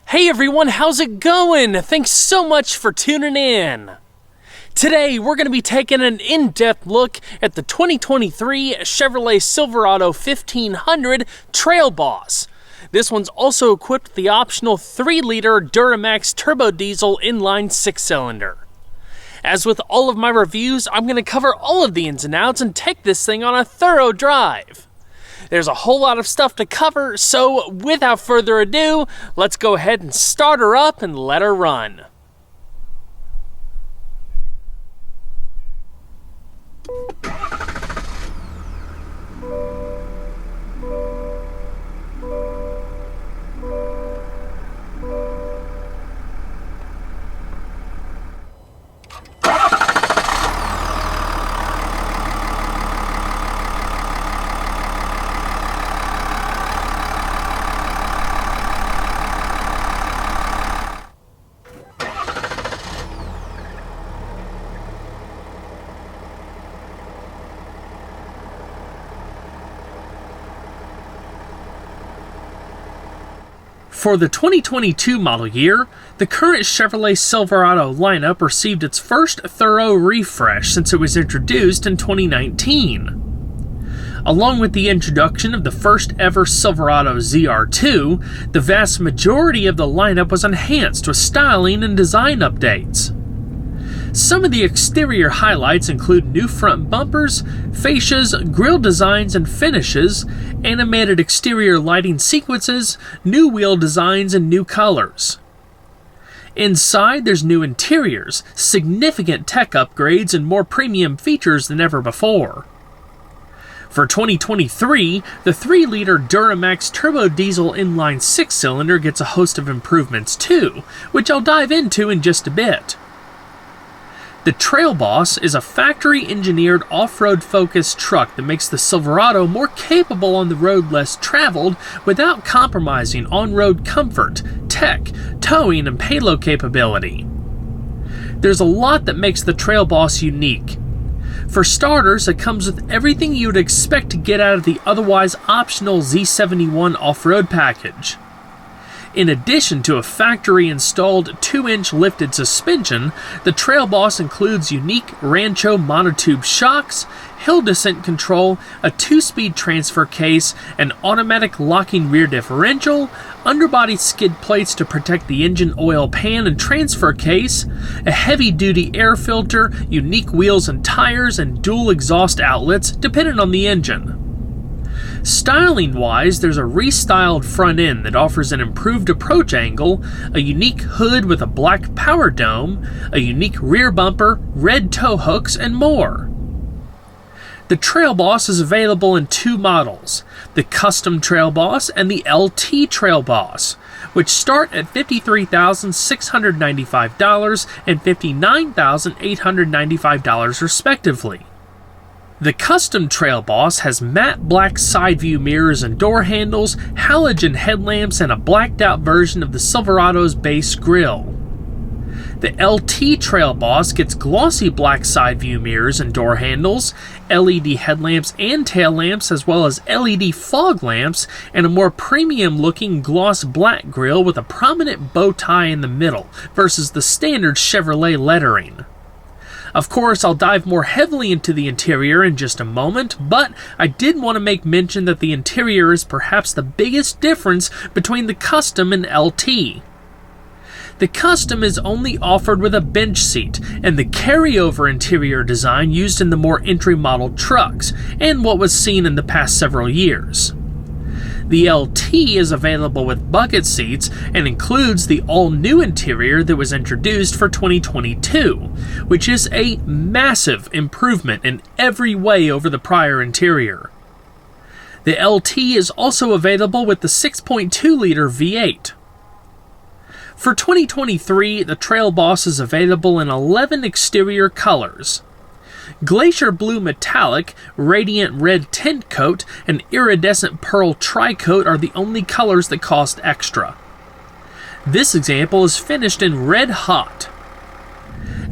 Hey everyone, how's it going? Thanks so much for tuning in. Today we're going to be taking an in-depth look at the 2023 Chevrolet Silverado 1500 Trail Boss. This one's also equipped with the optional 3-liter Duramax Turbo Diesel Inline 6-cylinder. As with all of my reviews, I'm going to cover all of the ins and outs and take this thing on a thorough drive. There's a whole lot of stuff to cover, so without further ado, let's go ahead and start her up and let her run. For the 2022 model year, the current Chevrolet Silverado lineup received its first thorough refresh since it was introduced in 2019. Along with the introduction of the first ever Silverado ZR2, the vast majority of the lineup was enhanced with styling and design updates. Some of the exterior highlights include new front bumpers, fascias, grille designs and finishes, animated exterior lighting sequences, new wheel designs, and new colors. Inside, there's new interiors, significant tech upgrades, and more premium features than ever before. For 2023, the 3-liter Duramax Turbo Diesel Inline 6-cylinder gets a host of improvements too, which I'll dive into in just a bit. The Trail Boss is a factory-engineered off-road focused truck that makes the Silverado more capable on the road less traveled without compromising on-road comfort, tech, towing, and payload capability. There's a lot that makes the Trail Boss unique. For starters, it comes with everything you would expect to get out of the otherwise optional Z71 off-road package. In addition to a factory-installed 2-inch lifted suspension, the Trail Boss includes unique Rancho monotube shocks, hill descent control, a 2-speed transfer case, an automatic locking rear differential, underbody skid plates to protect the engine oil pan and transfer case, a heavy-duty air filter, unique wheels and tires, and dual exhaust outlets depending on the engine. Styling-wise, there's a restyled front end that offers an improved approach angle, a unique hood with a black power dome, a unique rear bumper, red tow hooks, and more. The Trail Boss is available in two models, the Custom Trail Boss and the LT Trail Boss, which start at $53,695 and $59,895 respectively. The Custom Trail Boss has matte black side view mirrors and door handles, halogen headlamps, and a blacked out version of the Silverado's base grille. The LT Trail Boss gets glossy black side view mirrors and door handles, LED headlamps and tail lamps, as well as LED fog lamps, and a more premium looking gloss black grille with a prominent bow tie in the middle versus the standard Chevrolet lettering. Of course, I'll dive more heavily into the interior in just a moment, but I did want to make mention that the interior is perhaps the biggest difference between the Custom and LT. The Custom is only offered with a bench seat and the carryover interior design used in the more entry-model trucks, and what was seen in the past several years. The LT is available with bucket seats and includes the all-new interior that was introduced for 2022, which is a massive improvement in every way over the prior interior. The LT is also available with the 6.2-liter V8. For 2023, the Trail Boss is available in 11 exterior colors. Glacier Blue Metallic, Radiant Red Tint Coat, and Iridescent Pearl Tri-Coat are the only colors that cost extra. This example is finished in Red Hot.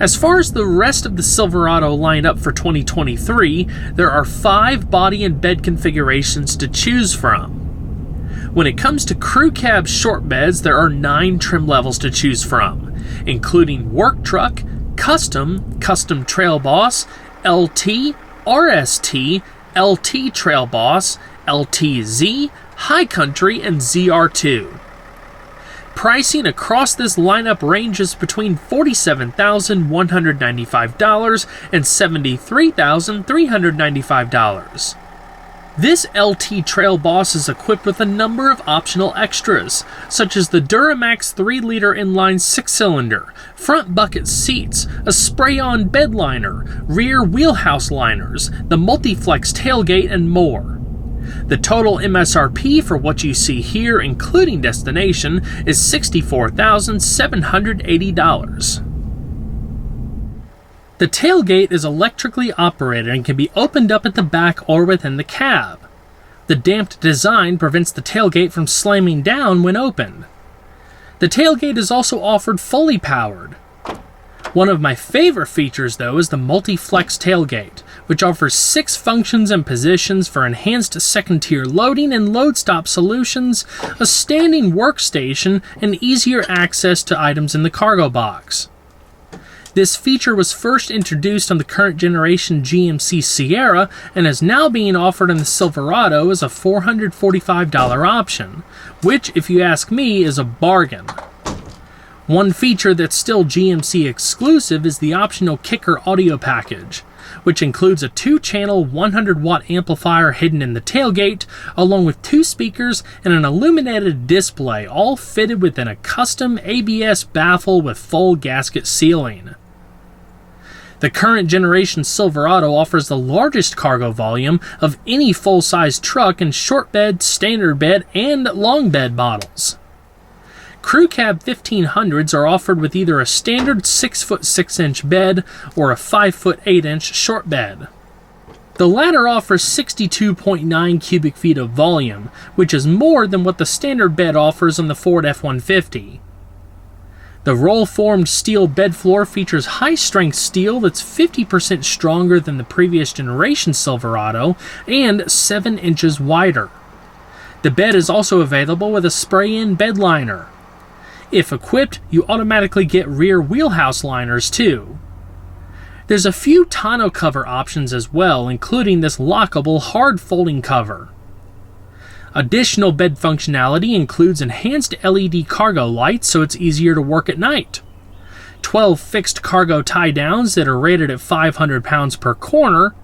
As far as the rest of the Silverado lineup for 2023, there are 5 body and bed configurations to choose from. When it comes to crew cab short beds, there are 9 trim levels to choose from, including Work Truck, Custom, Custom Trail Boss, LT, RST, LT Trail Boss, LTZ, High Country, and ZR2. Pricing across this lineup ranges between $47,195 and $73,395. This LT Trail Boss is equipped with a number of optional extras, such as the Duramax 3-liter inline 6-cylinder, front bucket seats, a spray-on bed liner, rear wheelhouse liners, the multi-flex tailgate, and more. The total MSRP for what you see here, including destination, is $64,780. The tailgate is electrically operated and can be opened up at the back or within the cab. The damped design prevents the tailgate from slamming down when opened. The tailgate is also offered fully powered. One of my favorite features, though, is the multi-flex tailgate, which offers 6 functions and positions for enhanced second-tier loading and load-stop solutions, a standing workstation, and easier access to items in the cargo box. This feature was first introduced on the current generation GMC Sierra and is now being offered in the Silverado as a $445 option, which, if you ask me, is a bargain. One feature that's still GMC exclusive is the optional Kicker audio package, which includes a 2-channel 100-watt amplifier hidden in the tailgate, along with 2 speakers and an illuminated display, all fitted within a custom ABS baffle with full gasket sealing. The current generation Silverado offers the largest cargo volume of any full-size truck in short bed, standard bed, and long bed models. Crew Cab 1500s are offered with either a standard 6-foot 6-inch bed or a 5-foot 8-inch short bed. The latter offers 62.9 cubic feet of volume, which is more than what the standard bed offers on the Ford F-150. The roll-formed steel bed floor features high-strength steel that's 50% stronger than the previous generation Silverado and 7 inches wider. The bed is also available with a spray-in bed liner. If equipped, you automatically get rear wheelhouse liners too. There's a few tonneau cover options as well, including this lockable hard folding cover. Additional bed functionality includes enhanced LED cargo lights so it's easier to work at night, 12 fixed cargo tie-downs that are rated at 500 pounds per corner,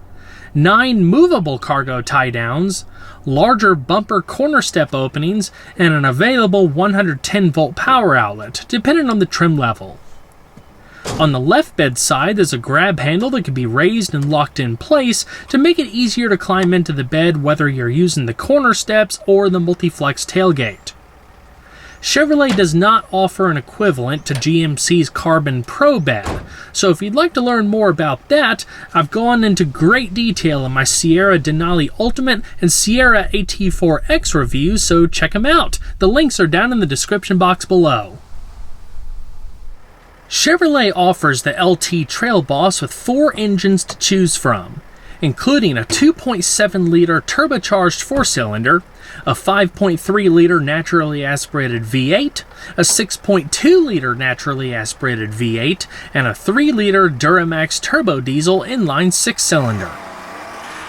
9 movable cargo tie-downs, larger bumper corner step openings, and an available 110-volt power outlet, depending on the trim level. On the left bed side, there's a grab handle that can be raised and locked in place to make it easier to climb into the bed whether you're using the corner steps or the multi-flex tailgate. Chevrolet does not offer an equivalent to GMC's Carbon Pro bed, so if you'd like to learn more about that, I've gone into great detail in my Sierra Denali Ultimate and Sierra AT4X reviews, so check them out. The links are down in the description box below. Chevrolet offers the LT Trail Boss with 4 engines to choose from, including a 2.7-liter turbocharged 4-cylinder, a 5.3-liter naturally aspirated V8, a 6.2-liter naturally aspirated V8, and a 3-liter Duramax Turbo Diesel Inline 6-cylinder.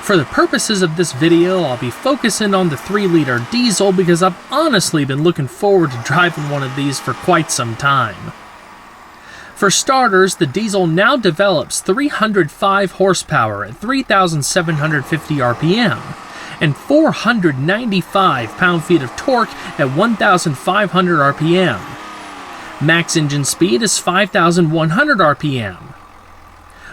For the purposes of this video, I'll be focusing on the 3-liter diesel because I've honestly been looking forward to driving one of these for quite some time. For starters, the diesel now develops 305 horsepower at 3,750 RPM and 495 pound-feet of torque at 1,500 RPM. Max engine speed is 5,100 RPM.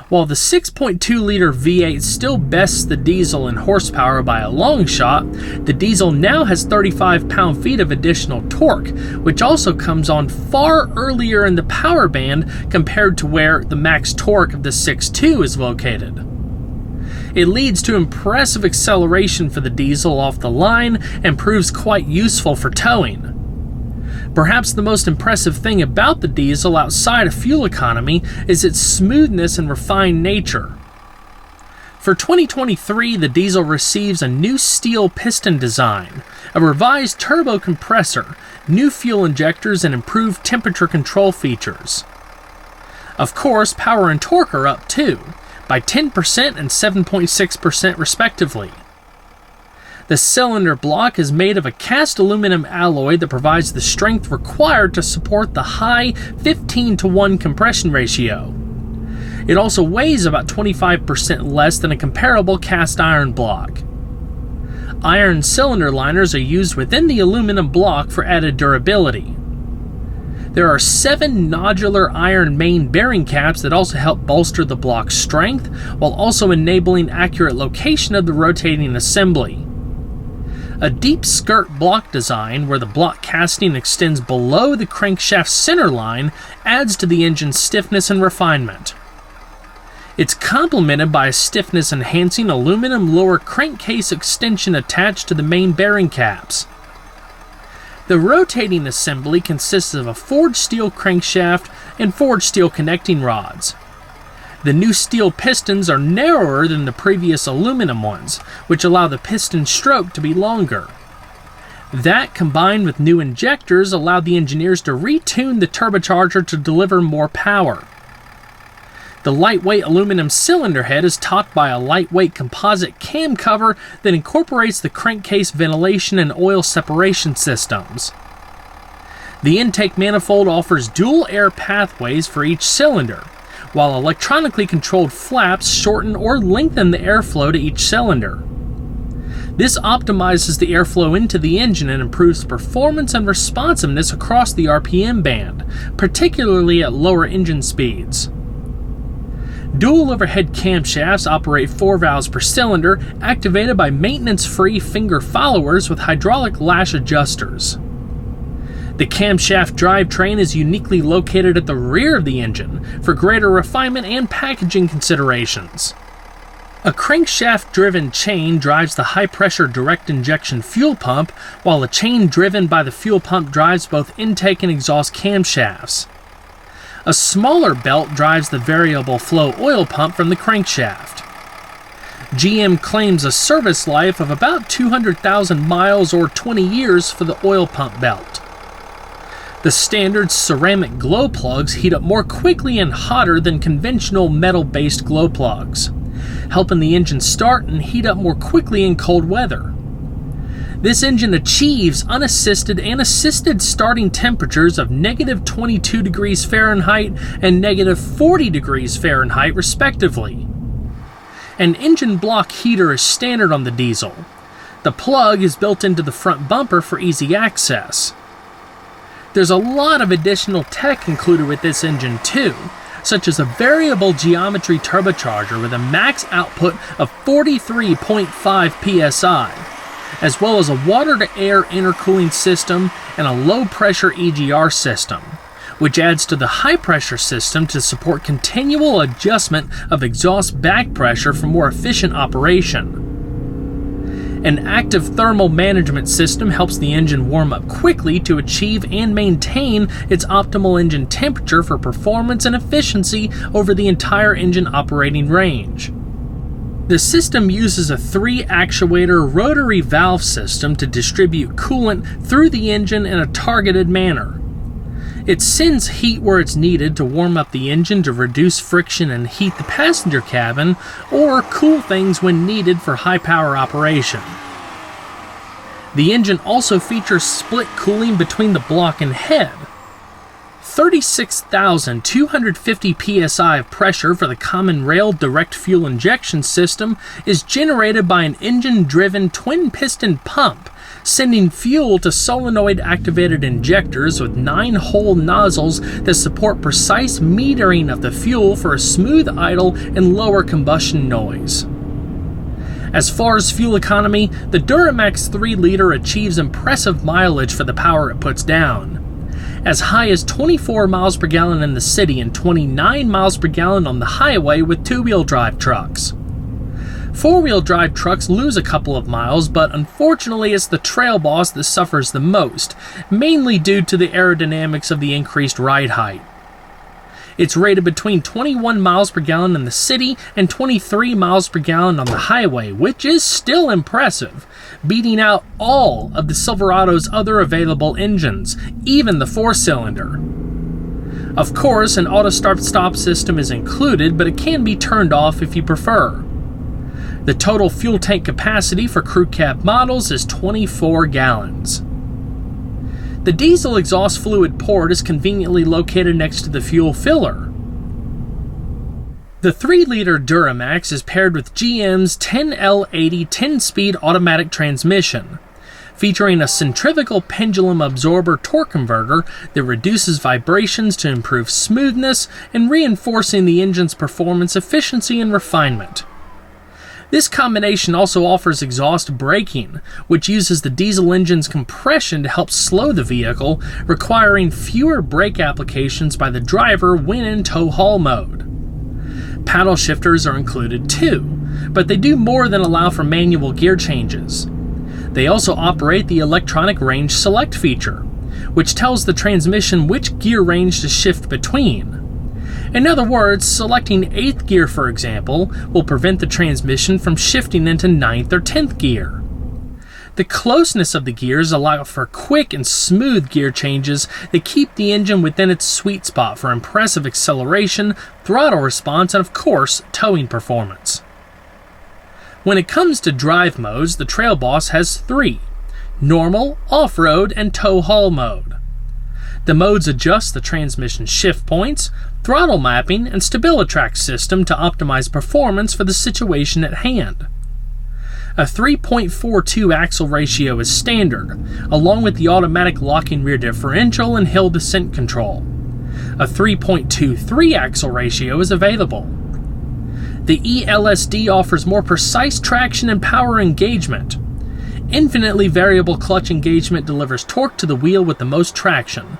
While the 6.2-liter V8 still bests the diesel in horsepower by a long shot, the diesel now has 35 pound-feet of additional torque, which also comes on far earlier in the power band compared to where the max torque of the 6.2 is located. It leads to impressive acceleration for the diesel off the line and proves quite useful for towing. Perhaps the most impressive thing about the diesel outside of fuel economy is its smoothness and refined nature. For 2023, the diesel receives a new steel piston design, a revised turbo compressor, new fuel injectors, and improved temperature control features. Of course, power and torque are up too, by 10% and 7.6% respectively. The cylinder block is made of a cast aluminum alloy that provides the strength required to support the high 15:1 compression ratio. It also weighs about 25% less than a comparable cast iron block. Iron cylinder liners are used within the aluminum block for added durability. There are 7 nodular iron main bearing caps that also help bolster the block's strength, while also enabling accurate location of the rotating assembly. A deep skirt block design, where the block casting extends below the crankshaft center line, adds to the engine's stiffness and refinement. It's complemented by a stiffness-enhancing aluminum lower crankcase extension attached to the main bearing caps. The rotating assembly consists of a forged steel crankshaft and forged steel connecting rods. The new steel pistons are narrower than the previous aluminum ones, which allow the piston stroke to be longer. That, combined with new injectors, allowed the engineers to retune the turbocharger to deliver more power. The lightweight aluminum cylinder head is topped by a lightweight composite cam cover that incorporates the crankcase ventilation and oil separation systems. The intake manifold offers dual air pathways for each cylinder, while electronically controlled flaps shorten or lengthen the airflow to each cylinder. This optimizes the airflow into the engine and improves performance and responsiveness across the RPM band, particularly at lower engine speeds. Dual overhead camshafts operate 4 valves per cylinder, activated by maintenance-free finger followers with hydraulic lash adjusters. The camshaft drivetrain is uniquely located at the rear of the engine for greater refinement and packaging considerations. A crankshaft-driven chain drives the high-pressure direct injection fuel pump, while a chain driven by the fuel pump drives both intake and exhaust camshafts. A smaller belt drives the variable flow oil pump from the crankshaft. GM claims a service life of about 200,000 miles or 20 years for the oil pump belt. The standard ceramic glow plugs heat up more quickly and hotter than conventional metal-based glow plugs, helping the engine start and heat up more quickly in cold weather. This engine achieves unassisted and assisted starting temperatures of -22 degrees Fahrenheit and -40 degrees Fahrenheit respectively. An engine block heater is standard on the diesel. The plug is built into the front bumper for easy access. There's a lot of additional tech included with this engine too, such as a variable geometry turbocharger with a max output of 43.5 psi, as well as a water-to-air intercooling system and a low-pressure EGR system, which adds to the high-pressure system to support continual adjustment of exhaust back pressure for more efficient operation. An active thermal management system helps the engine warm up quickly to achieve and maintain its optimal engine temperature for performance and efficiency over the entire engine operating range. The system uses a 3-actuator rotary valve system to distribute coolant through the engine in a targeted manner. It sends heat where it's needed to warm up the engine to reduce friction and heat the passenger cabin, or cool things when needed for high-power operation. The engine also features split cooling between the block and head. 36,250 psi of pressure for the common rail direct fuel injection system is generated by an engine-driven twin-piston pump, sending fuel to solenoid-activated injectors with 9-hole nozzles that support precise metering of the fuel for a smooth idle and lower combustion noise. As far as fuel economy, the Duramax 3-liter achieves impressive mileage for the power it puts down, as high as 24 miles per gallon in the city and 29 miles per gallon on the highway with 2-wheel drive trucks. 4-wheel drive trucks lose a couple of miles, but unfortunately it's the Trail Boss that suffers the most, mainly due to the aerodynamics of the increased ride height. It's rated between 21 miles per gallon in the city and 23 miles per gallon on the highway, which is still impressive, beating out all of the Silverado's other available engines, even the 4-cylinder. Of course, an auto start-stop system is included, but it can be turned off if you prefer. The total fuel tank capacity for crew cab models is 24 gallons. The diesel exhaust fluid port is conveniently located next to the fuel filler. The 3-liter Duramax is paired with GM's 10L80 10-speed automatic transmission, featuring a centrifugal pendulum absorber torque converter that reduces vibrations to improve smoothness and reinforcing the engine's performance, efficiency, and refinement. This combination also offers exhaust braking, which uses the diesel engine's compression to help slow the vehicle, requiring fewer brake applications by the driver when in tow-haul mode. Paddle shifters are included too, but they do more than allow for manual gear changes. They also operate the electronic range select feature, which tells the transmission which gear range to shift between. In other words, selecting 8th gear, for example, will prevent the transmission from shifting into 9th or 10th gear. The closeness of the gears allow for quick and smooth gear changes that keep the engine within its sweet spot for impressive acceleration, throttle response, and of course, towing performance. When it comes to drive modes, the Trail Boss has 3: normal, off-road, and tow-haul mode. The modes adjust the transmission shift points, throttle mapping, and StabiliTrak system to optimize performance for the situation at hand. A 3.42 axle ratio is standard, along with the automatic locking rear differential and hill descent control. A 3.23 axle ratio is available. The ELSD offers more precise traction and power engagement. Infinitely variable clutch engagement delivers torque to the wheel with the most traction.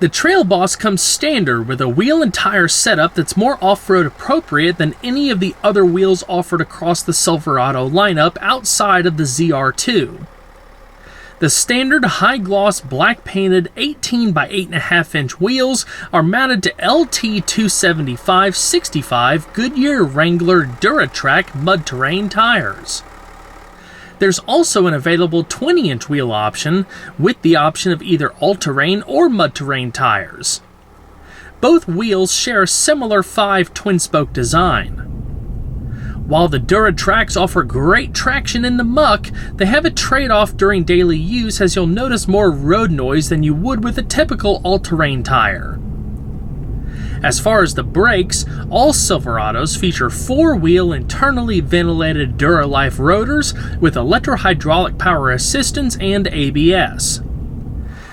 The Trail Boss comes standard with a wheel and tire setup that's more off-road appropriate than any of the other wheels offered across the Silverado lineup outside of the ZR2. The standard high-gloss black-painted 18 by 8.5 inch wheels are mounted to LT275/65 Goodyear Wrangler Duratrac mud-terrain tires. There's also an available 20-inch wheel option with the option of either all-terrain or mud-terrain tires. Both wheels share a similar 5 twin-spoke design. While the Duratracs offer great traction in the muck, they have a trade-off during daily use, as you'll notice more road noise than you would with a typical all-terrain tire. As far as the brakes, all Silverados feature 4-wheel internally ventilated Duralife rotors with electro-hydraulic power assistance and ABS.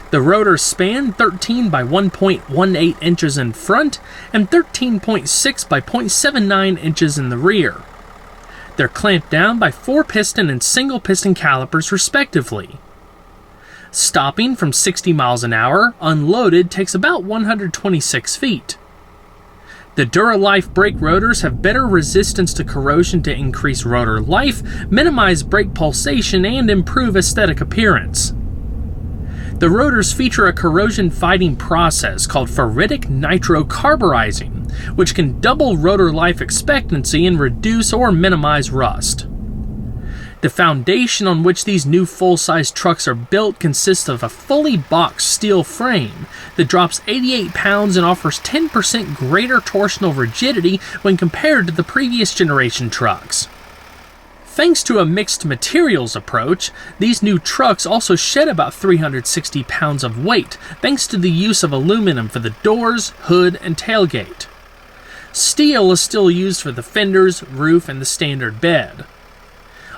The rotors span 13 by 1.18 inches in front and 13.6 by 0.79 inches in the rear. They're clamped down by 4-piston and single-piston calipers respectively. Stopping from 60 miles an hour, unloaded, takes about 126 feet. The Duralife brake rotors have better resistance to corrosion to increase rotor life, minimize brake pulsation, and improve aesthetic appearance. The rotors feature a corrosion-fighting process called ferritic nitrocarburizing, which can double rotor life expectancy and reduce or minimize rust. The foundation on which these new full-size trucks are built consists of a fully boxed steel frame that drops 88 pounds and offers 10% greater torsional rigidity when compared to the previous generation trucks. Thanks to a mixed materials approach, these new trucks also shed about 360 pounds of weight thanks to the use of aluminum for the doors, hood, and tailgate. Steel is still used for the fenders, roof, and the standard bed.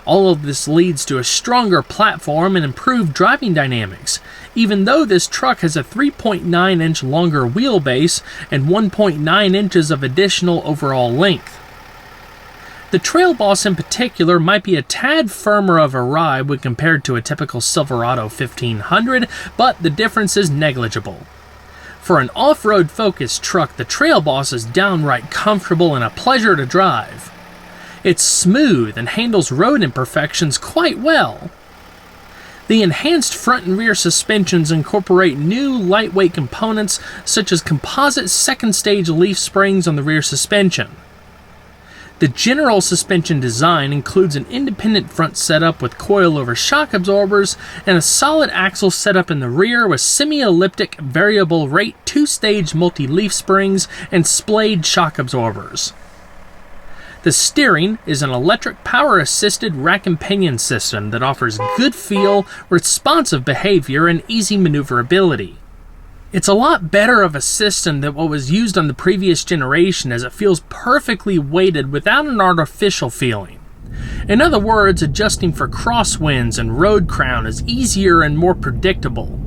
All of this leads to a stronger platform and improved driving dynamics, even though this truck has a 3.9-inch longer wheelbase and 1.9 inches of additional overall length. The Trail Boss in particular might be a tad firmer of a ride when compared to a typical Silverado 1500, but the difference is negligible. For an off-road focused truck, the Trail Boss is downright comfortable and a pleasure to drive. It's smooth and handles road imperfections quite well. The enhanced front and rear suspensions incorporate new lightweight components such as composite second-stage leaf springs on the rear suspension. The general suspension design includes an independent front setup with coilover shock absorbers and a solid axle setup in the rear with semi-elliptic variable rate 2-stage multi-leaf springs and splayed shock absorbers. The steering is an electric power-assisted rack and pinion system that offers good feel, responsive behavior, and easy maneuverability. It's a lot better of a system than what was used on the previous generation, as it feels perfectly weighted without an artificial feeling. In other words, adjusting for crosswinds and road crown is easier and more predictable.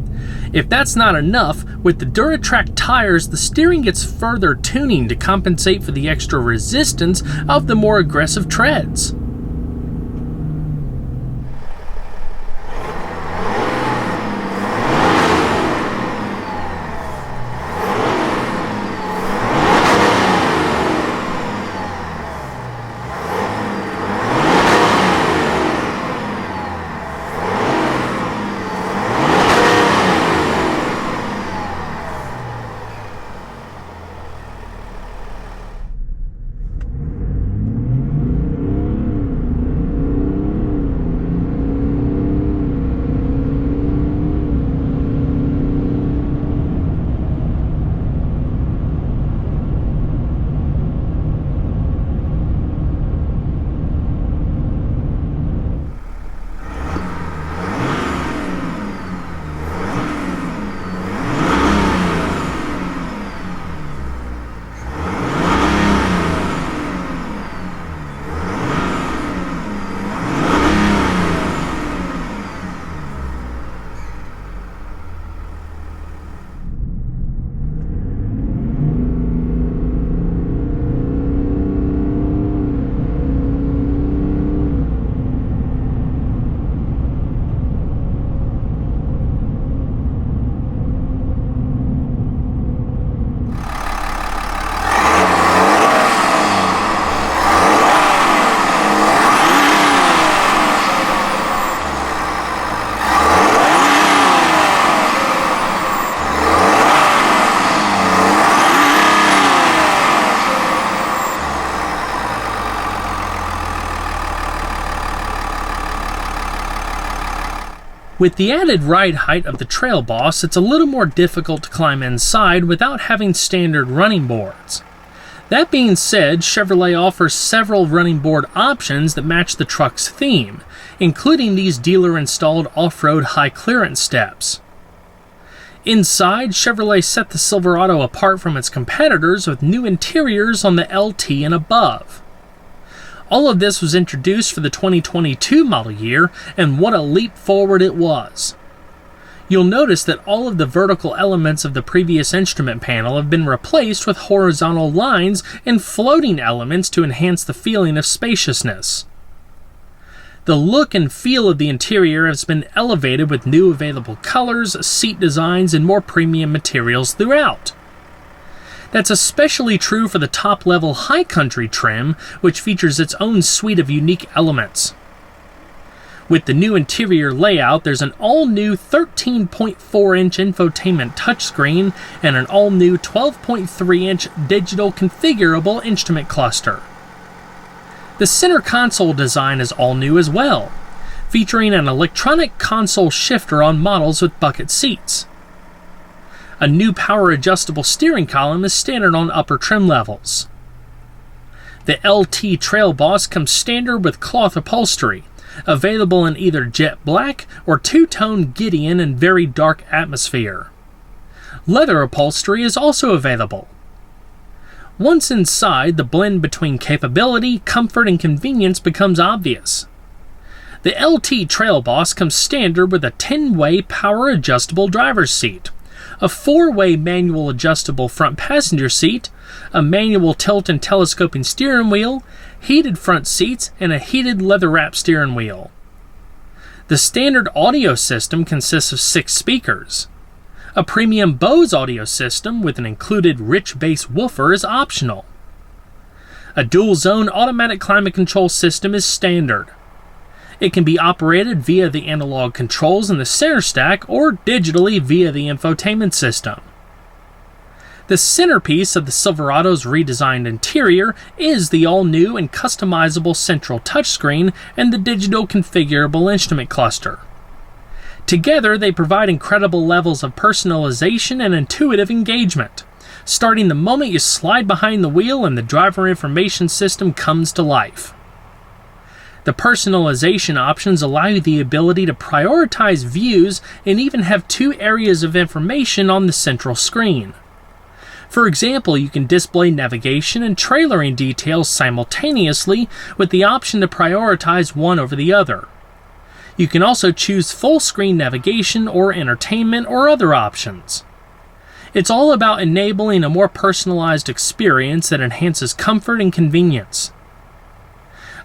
If that's not enough, with the Duratrack tires, the steering gets further tuning to compensate for the extra resistance of the more aggressive treads. With the added ride height of the Trail Boss, it's a little more difficult to climb inside without having standard running boards. That being said, Chevrolet offers several running board options that match the truck's theme, including these dealer-installed off-road high-clearance steps. Inside, Chevrolet set the Silverado apart from its competitors with new interiors on the LT and above. All of this was introduced for the 2022 model year, and what a leap forward it was. You'll notice that all of the vertical elements of the previous instrument panel have been replaced with horizontal lines and floating elements to enhance the feeling of spaciousness. The look and feel of the interior has been elevated with new available colors, seat designs, and more premium materials throughout. That's especially true for the top-level High Country trim, which features its own suite of unique elements. With the new interior layout, there's an all-new 13.4-inch infotainment touchscreen and an all-new 12.3-inch digital configurable instrument cluster. The center console design is all new as well, featuring an electronic console shifter on models with bucket seats. A new power-adjustable steering column is standard on upper trim levels. The LT Trail Boss comes standard with cloth upholstery, available in either jet black or two-tone Gideon and very dark atmosphere. Leather upholstery is also available. Once inside, the blend between capability, comfort, and convenience becomes obvious. The LT Trail Boss comes standard with a 10-way power-adjustable driver's seat, a 4-way manual adjustable front passenger seat, a manual tilt and telescoping steering wheel, heated front seats, and a heated leather-wrapped steering wheel. The standard audio system consists of 6 speakers. A premium Bose audio system with an included rich bass woofer is optional. A dual-zone automatic climate control system is standard. It can be operated via the analog controls in the center stack or digitally via the infotainment system. The centerpiece of the Silverado's redesigned interior is the all-new and customizable central touchscreen and the digital configurable instrument cluster. Together, they provide incredible levels of personalization and intuitive engagement, starting the moment you slide behind the wheel and the driver information system comes to life. The personalization options allow you the ability to prioritize views and even have two areas of information on the central screen. For example, you can display navigation and trailering details simultaneously with the option to prioritize one over the other. You can also choose full screen navigation or entertainment or other options. It's all about enabling a more personalized experience that enhances comfort and convenience.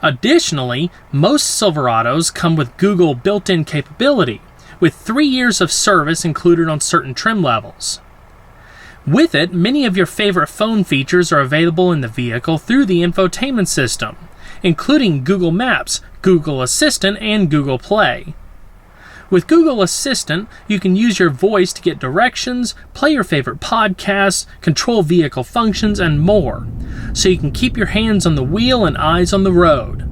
Additionally, most Silverados come with Google built-in capability, with 3 years of service included on certain trim levels. With it, many of your favorite phone features are available in the vehicle through the infotainment system, including Google Maps, Google Assistant, and Google Play. With Google Assistant, you can use your voice to get directions, play your favorite podcasts, control vehicle functions, and more, so you can keep your hands on the wheel and eyes on the road.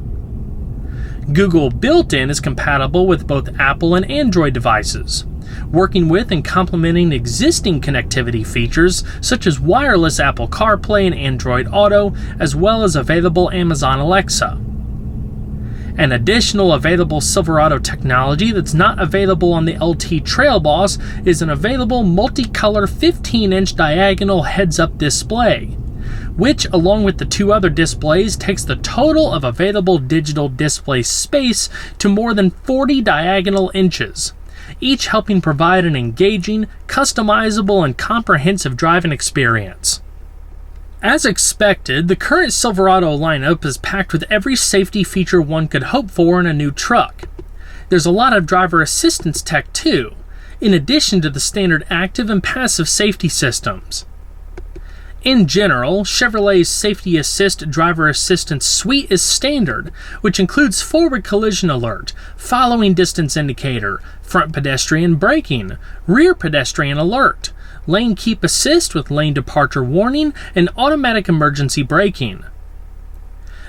Google Built-in is compatible with both Apple and Android devices, working with and complementing existing connectivity features such as wireless Apple CarPlay and Android Auto, as well as available Amazon Alexa. An additional available Silverado technology that's not available on the LT Trail Boss is an available multicolor 15-inch diagonal heads-up display, which, along with the two other displays, takes the total of available digital display space to more than 40 diagonal inches, each helping provide an engaging, customizable, and comprehensive driving experience. As expected, the current Silverado lineup is packed with every safety feature one could hope for in a new truck. There's a lot of driver assistance tech too, in addition to the standard active and passive safety systems. In general, Chevrolet's Safety Assist Driver Assistance Suite is standard, which includes forward collision alert, following distance indicator, front pedestrian braking, rear pedestrian alert, lane keep assist with lane departure warning, and automatic emergency braking.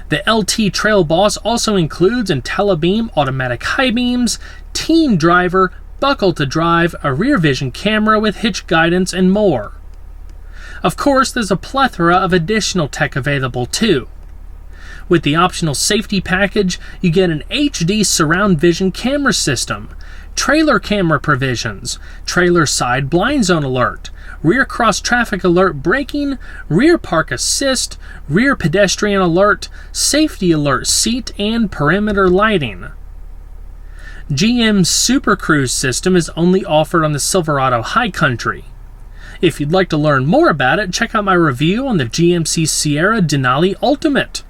The LT Trail Boss also includes IntelliBeam automatic high beams, teen driver, buckle to drive, a rear vision camera with hitch guidance, and more. Of course, there's a plethora of additional tech available too. With the optional safety package, you get an HD surround vision camera system, trailer camera provisions, trailer side blind zone alert, rear cross traffic alert braking, rear park assist, rear pedestrian alert, safety alert seat, and perimeter lighting. GM's Super Cruise system is only offered on the Silverado High Country. If you'd like to learn more about it, check out my review on the GMC Sierra Denali Ultimate.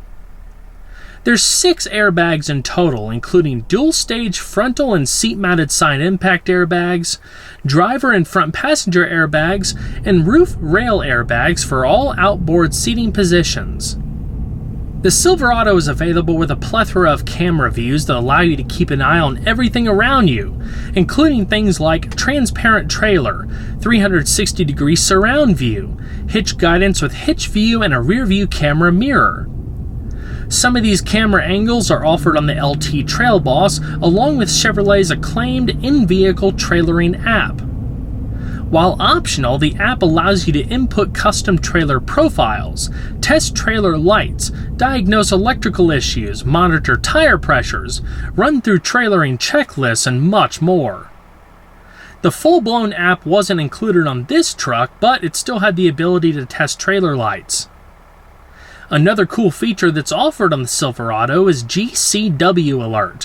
There's 6 airbags in total, including dual-stage frontal and seat-mounted side impact airbags, driver and front passenger airbags, and roof rail airbags for all outboard seating positions. The Silverado is available with a plethora of camera views that allow you to keep an eye on everything around you, including things like transparent trailer, 360-degree surround view, hitch guidance with hitch view, and a rear view camera mirror. Some of these camera angles are offered on the LT Trail Boss, along with Chevrolet's acclaimed in-vehicle trailering app. While optional, the app allows you to input custom trailer profiles, test trailer lights, diagnose electrical issues, monitor tire pressures, run through trailering checklists, and much more. The full-blown app wasn't included on this truck, but it still had the ability to test trailer lights. Another cool feature that's offered on the Silverado is GCW Alert,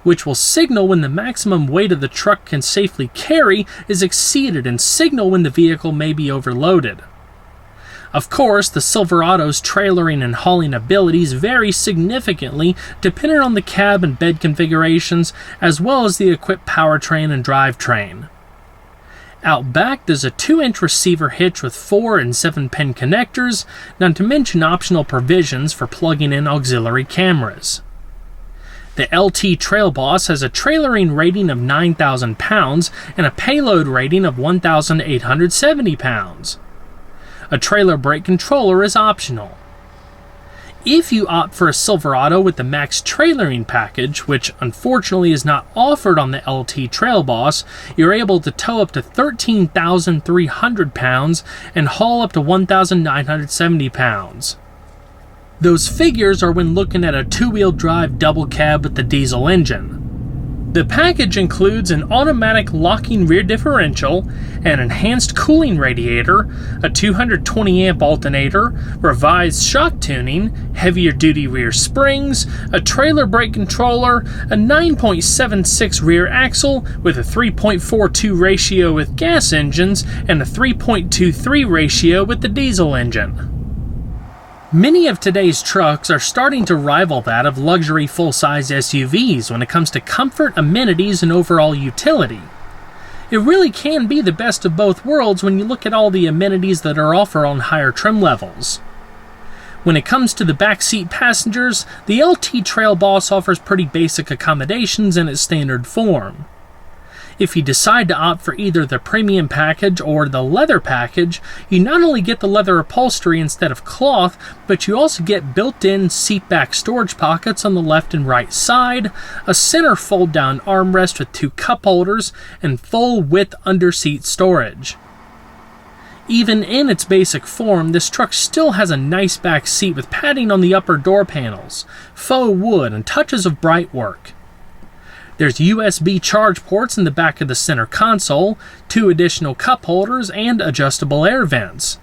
which will signal when the maximum weight of the truck can safely carry is exceeded and signal when the vehicle may be overloaded. Of course, the Silverado's trailering and hauling abilities vary significantly depending on the cab and bed configurations, as well as the equipped powertrain and drivetrain. Out back, there's a 2-inch receiver hitch with 4 and 7-pin connectors, not to mention optional provisions for plugging in auxiliary cameras. The LT Trail Boss has a trailering rating of 9,000 pounds and a payload rating of 1,870 pounds. A trailer brake controller is optional. If you opt for a Silverado with the Max trailering package, which unfortunately is not offered on the LT Trail Boss, you're able to tow up to 13,300 pounds and haul up to 1,970 pounds. Those figures are when looking at a two-wheel drive double cab with the diesel engine. The package includes an automatic locking rear differential, an enhanced cooling radiator, a 220 amp alternator, revised shock tuning, heavier duty rear springs, a trailer brake controller, a 9.76 rear axle with a 3.42 ratio with gas engines and a 3.23 ratio with the diesel engine. Many of today's trucks are starting to rival that of luxury full-size SUVs when it comes to comfort, amenities, and overall utility. It really can be the best of both worlds when you look at all the amenities that are offered on higher trim levels. When it comes to the backseat passengers, the LT Trail Boss offers pretty basic accommodations in its standard form. If you decide to opt for either the premium package or the leather package, you not only get the leather upholstery instead of cloth, but you also get built-in seatback storage pockets on the left and right side, a center fold-down armrest with 2 cup holders, and full-width underseat storage. Even in its basic form, this truck still has a nice back seat with padding on the upper door panels, faux wood, and touches of bright work. There's USB charge ports in the back of the center console, 2 additional cup holders, and adjustable air vents.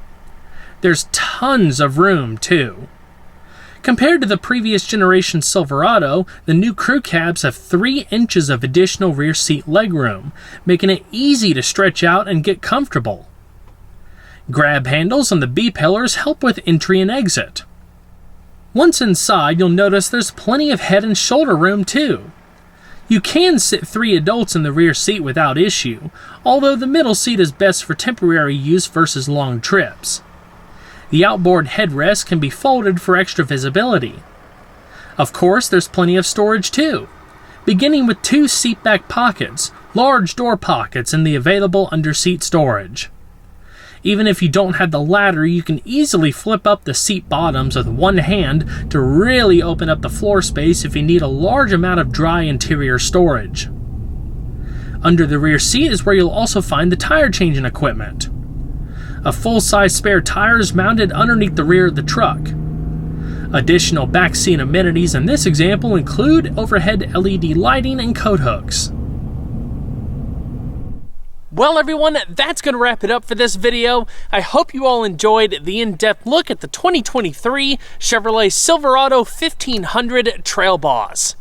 There's tons of room, too. Compared to the previous generation Silverado, the new crew cabs have 3 inches of additional rear seat legroom, making it easy to stretch out and get comfortable. Grab handles on the B-pillars help with entry and exit. Once inside, you'll notice there's plenty of head and shoulder room, too. You can sit 3 adults in the rear seat without issue, although the middle seat is best for temporary use versus long trips. The outboard headrest can be folded for extra visibility. Of course, there's plenty of storage too, beginning with 2 seatback pockets, large door pockets, and the available underseat storage. Even if you don't have the latter, you can easily flip up the seat bottoms with one hand to really open up the floor space if you need a large amount of dry interior storage. Under the rear seat is where you'll also find the tire changing equipment. A full-size spare tire is mounted underneath the rear of the truck. Additional backseat amenities in this example include overhead LED lighting and coat hooks. Well, everyone, that's going to wrap it up for this video. I hope you all enjoyed the in-depth look at the 2023 Chevrolet Silverado 1500 Trail Boss.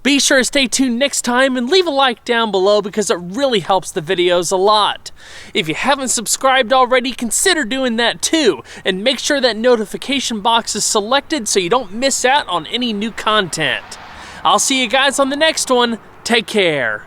Be sure to stay tuned next time and leave a like down below because it really helps the videos a lot. If you haven't subscribed already, consider doing that too, and make sure that notification box is selected so you don't miss out on any new content. I'll see you guys on the next one. Take care.